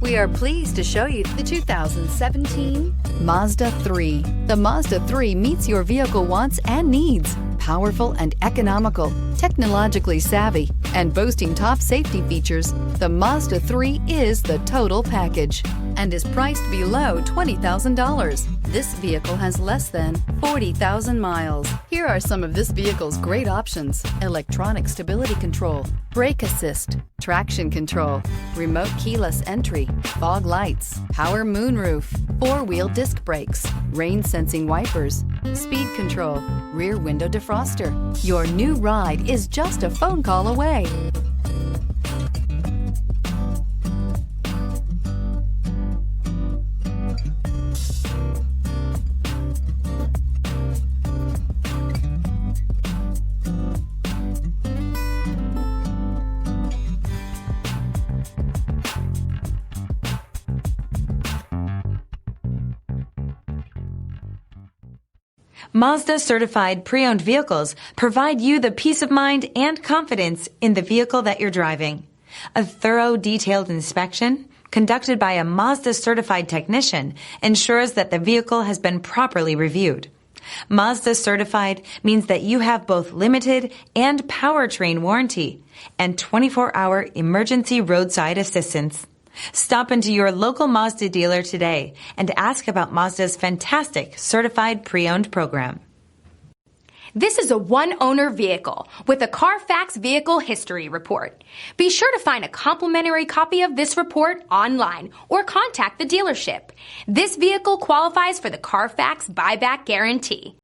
We are pleased to show you the 2017 Mazda 3. The Mazda 3 meets your vehicle wants and needs. Powerful and economical, technologically savvy, and boasting top safety features, the Mazda 3 is the total package and is priced below $20,000. This vehicle has less than 40,000 miles. Here are some of this vehicle's great options: electronic stability control, brake assist, traction control, remote keyless entry, fog lights, power moonroof, four-wheel disc brakes, rain sensing wipers, speed control, rear window defroster. Your new ride is just a phone call away. Mazda certified pre-owned vehicles provide you the peace of mind and confidence in the vehicle that you're driving. A thorough, detailed inspection conducted by a Mazda certified technician ensures that the vehicle has been properly reviewed. Mazda certified means that you have both limited and powertrain warranty and 24-hour emergency roadside assistance. Stop into your local Mazda dealer today and ask about Mazda's fantastic certified pre-owned program. This is a one-owner vehicle with a Carfax Vehicle History Report. Be sure to find a complimentary copy of this report online or contact the dealership. This vehicle qualifies for the Carfax Buyback Guarantee.